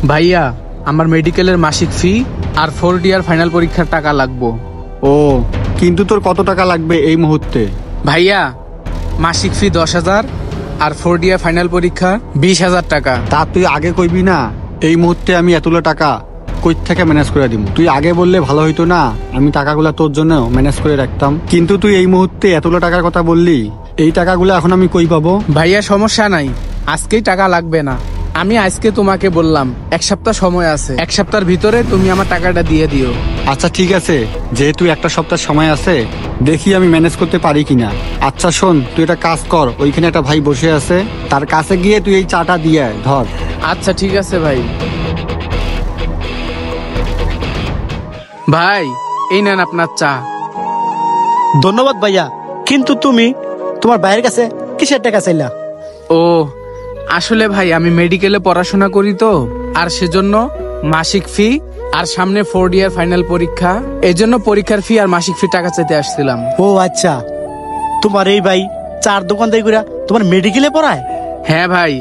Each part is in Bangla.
ভাইয়া, আমার মেডিকেলের মাসিক ফি আর 4th ইয়ার ফাইনাল পরীক্ষার টাকা লাগবো। ও, কিন্তু তোর কত টাকা লাগবে এই মুহূর্তে? ভাইয়া, মাসিক ফি 10,000 আর 4th ইয়ার ফাইনাল পরীক্ষা 20,000 টাকা। তা তুই আগে কইবি না? এই মুহূর্তে আমি এতগুলো টাকা কই থেকে ম্যানেজ করে দিব? তুই আগে বললে ভালো হইতো না? আমি টাকাগুলো তোর জন্য ম্যানেজ করে রাখতাম। কিন্তু তুই এই মুহূর্তে এতগুলো টাকার কথা বললি, এই টাকাগুলো এখন আমি কই পাবো? ভাইয়া সমস্যা নাই, আজকেই টাকা লাগবে না। আমি আজকে তোমাকে বললাম 1 সপ্তাহ সময় আছে, 1 সপ্তাহের ভিতরে তুমি আমার টাকাটা দিয়ে দিও। আচ্ছা ঠিক আছে, যেহেতু একটা সপ্তাহ সময় আছে, দেখি আমি ম্যানেজ করতে পারি কিনা। আচ্ছা শোন, তুই একটা কাজ কর, ওইখানে একটা ভাই বসে আছে, তার কাছে গিয়ে তুই এই চাটা দিয়ে ধর। আচ্ছা ঠিক আছে ভাই। ভাই, এই নেন আপনার চা। ধন্যবাদ ভাইয়া, কিন্তু তুমি তোমার ভাইয়ের কাছে কিসের টাকা চাইলা? ও আসলে ভাই, আমি মেডিকেলে পড়াশোনা করি তো, আর সেজন্য মাসিক ফি আর সামনে 4th ইয়ার ফাইনাল পরীক্ষা, এই জন্য পরীক্ষার ফি আর মাসিক ফি টাকা চাইতে আসছিলাম। ও আচ্ছা, তোমার এই ভাই চার দোকানদারি করে তোমার মেডিকেলে পড়ায়? হ্যাঁ ভাই,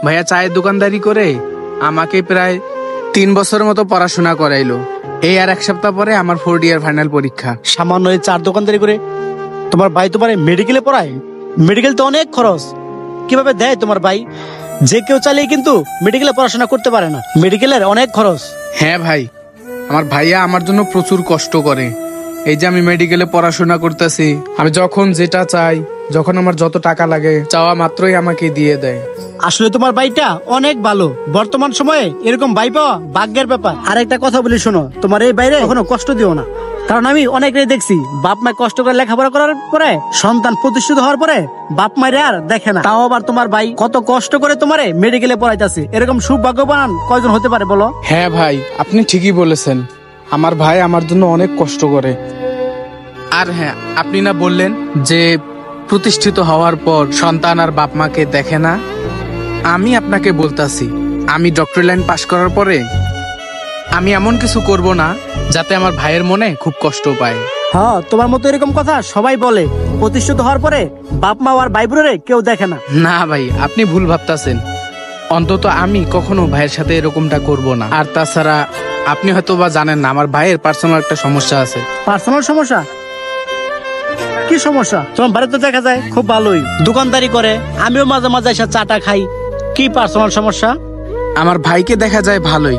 ভাইয়া চায়ের দোকানদারি করে আমাকে প্রায় 3 বছরের মতো পড়াশোনা করাইলো। এই আর 1 সপ্তাহ পরে আমার 4th ইয়ার ফাইনাল পরীক্ষা। সামান্য এই চার দোকানদারি করে তোমার ভাই তোমার মেডিকেলে পড়ায়? মেডিকেল তো অনেক খরচ, কিভাবে দেয় তোমার ভাই? যে কেউ চাইলেই কিন্তু মেডিকেলে পড়াশোনা করতে পারে না, মেডিকেলের অনেক খরচ। হ্যাঁ ভাই, আমার ভাইয়া আমার জন্য প্রচুর কষ্ট করে। এই যে আমি মেডিকেলে পড়াশোনা করতেছি, আমি যখন যেটা চাই, যখন আমার যত টাকা লাগে, চাওয়া মাত্রই আমাকে দিয়ে দেয়। আসলে তোমার ভাইটা অনেক ভালো। বর্তমান সময়ে এরকম ভাই পাওয়া ভাগ্যের ব্যাপার। আর একটা কথা বলি শোনো, তোমার এই বাইরে কখনো কষ্ট দিও না, কারণ আমি অনেকটাই দেখছি বাপ মায় কষ্ট করে লেখাপড়া করার পরে, সন্তান প্রতিষ্ঠিত হওয়ার পরে বাপ মায়ের আর দেখে না। তাও আবার তোমার ভাই কত কষ্ট করে তোমারে মেডিকেলে পড়াইতেছে, এরকম সৌভাগ্যবান কয়জন হতে পারে বলো? হ্যাঁ ভাই, আপনি ঠিকই বলেছেন, আমার ভাই আমার জন্য অনেক কষ্ট করে। আর হ্যাঁ, আপনি না বললেন যে প্রতিষ্ঠিত হওয়ার পর সন্তান আর বাপ মাকে দেখে না? আমি আপনাকে বলতাছি, আমি ডক্টরি লাইন পাশ করার পরে আমি এমন কিছু করব না যাতে আমার ভাইয়ের মনে খুব কষ্ট পায়। হ্যাঁ, তোমার মতো এরকম কথা সবাই বলে, প্রতিষ্ঠিত হওয়ার পরে বাপ মা আর ভাই বোনেরে কেউ দেখে না। না ভাই, আপনি ভুল ভাবতাছেন। অন্তত আমি কখনো ভাইয়ের সাথে এরকমটা করব না। আর তাছাড়া আপনি হয়তো বা জানেন না, আমার ভাইয়ের পার্সোনাল একটা সমস্যা আছে। পার্সোনাল সমস্যা? কি সমস্যা? তোমার বাড়িতে তো দেখা যায় খুব ভালোই দোকানদারি করে, আমিও মাঝে মাঝে এসে চাটা খাই। কি পার্সোনাল সমস্যা? আমার ভাইকে দেখা যায় ভালোই,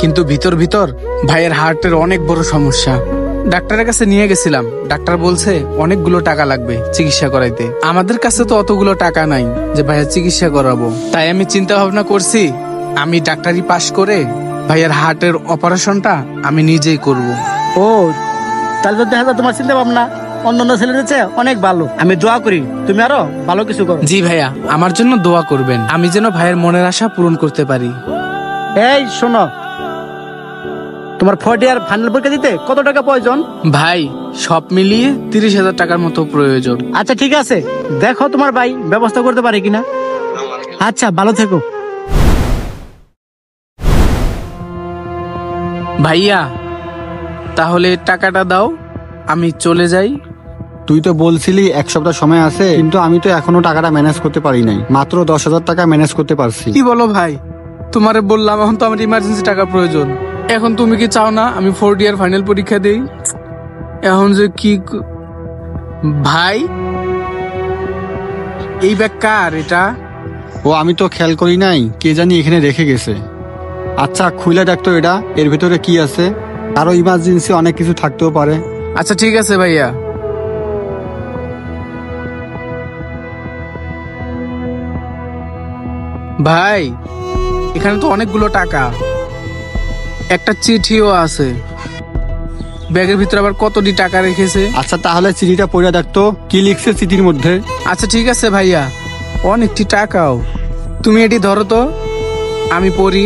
কিন্তু ভিতর ভিতর ভাইয়ের হার্টের অনেক বড় সমস্যা। ডাক্তারের কাছে নিয়ে গেছিলাম, ডাক্তার বলছে অনেকগুলো টাকা লাগবে চিকিৎসা করাইতে। আমাদের কাছে তো অতগুলো টাকা নাই যে ভাইয়ের চিকিৎসা করাবো। তাই আমি চিন্তা ভাবনা করছি, আমি ডাক্তারি পাশ করে ভাইয়ের হার্টের অপারেশনটা আমি নিজেই করব। ও, তাহলে তো দেখা যায় তোমার চিন্তা ভাবনা অন্যান্য ছেলেদের চেয়ে অনেক ভালো। আমি দোয়া করি তুমি আরো ভালো কিছু করো। জি ভাইয়া, আমার জন্য দোয়া করবেন, আমি যেন ভাইয়ের মনের আশা পূরণ করতে পারি। এই শোনো, তোমার 4th ইয়ার ফাইনাল পরীক্ষা দিতে কত টাকা প্রয়োজন? ভাই, সব মিলিয়ে 30,000 টাকার মতো প্রয়োজন। আচ্ছা ঠিক আছে, দেখো তোমার ভাই ব্যবস্থা করতে পারে কিনা। আচ্ছা, ভালো থেকো। ভাইয়া, তাহলে টাকাটা দাও, আমি চলে যাই। তুই তো বলছিলি 1 সপ্তাহ সময় আছে, কিন্তু আমি তো এখনো টাকাটা ম্যানেজ করতে পারি নাই। মাত্র 10,000 টাকা ম্যানেজ করতে পারছি। কি বলো ভাই? তোমারে বললাম এখন তো আমার ইমার্জেন্সি টাকা প্রয়োজন। এখন তুমি কি চাও না আমি 4th ইয়ার ফাইনাল পরীক্ষা দেই? এখন যে কি ভাই, এই ব্যাগ কার এটা? ও, আমি তো খেয়াল করি নাই, কে জানি এখানে রেখে গেছে। আচ্ছা খুলে দেখতো এটা, এর ভিতরে কি আছে। আরো ইমার্জেন্সি অনেক কিছু থাকতেও পারে। আচ্ছা ঠিক আছে ভাইয়া। ভাই, এখানে তো অনেকগুলো টাকা, একটা চিঠিও আছে। ব্যাগের ভিতরে আবার কতটি টাকা রেখেছে। আচ্ছা তাহলে চিঠিটা পড়ে দেখতো, কি লিখছে চিঠির মধ্যে। আচ্ছা ঠিক আছে ভাইয়া, অনেকটি টাকাও। তুমি এটি ধরো তো, আমি পড়ি।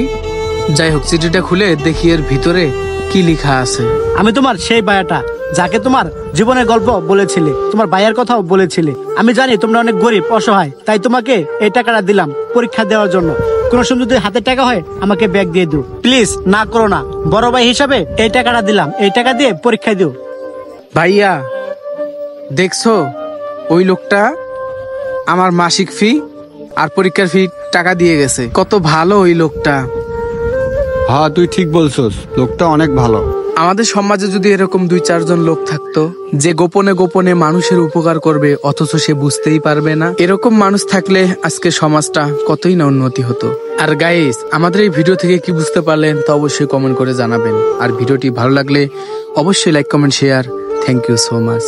যাই হোক, চিঠিটা খুলে দেখি এর ভিতরে কি লেখা আছে। আমি তোমার সেই ভাইয়াটা যাকে তোমার জীবনের গল্প বলেছিলে, তোমার ভাইয়ের কথাও বলেছিলে। আমি জানি তোমরা অনেক গরিব অসহায়, তাই তোমাকে এই টাকাটা দিলাম পরীক্ষা দেওয়ার জন্য। কোনো সময় যদি হাতে টাকা হয় আমাকে ব্যাগ দিয়ে দিও, প্লিজ না করো না। বড় ভাই হিসাবে এই টাকাটা দিলাম, এই টাকা দিয়ে পরীক্ষা দিও। ভাইয়া দেখছো, ওই লোকটা আমার মাসিক ফি আর পরীক্ষার ফি টাকা দিয়ে গেছে। কত ভালো ওই লোকটা। হ্যাঁ তুই ঠিক বলছস, লোকটা অনেক ভালো। আমাদের সমাজে যদি এরকম 2-4 জন লোক থাকতো যে গোপনে গোপনে মানুষের উপকার করবে অথচ সে বুঝতেই পারবে না, এরকম মানুষ থাকলে আজকে সমাজটা কতই না উন্নতি হতো। আর গাইস, আমাদের এই ভিডিও থেকে কি বুঝতে পারলেন তা অবশ্যই কমেন্ট করে জানাবেন। আর ভিডিওটি ভালো লাগলে অবশ্যই like, comment, share. Thank you so much.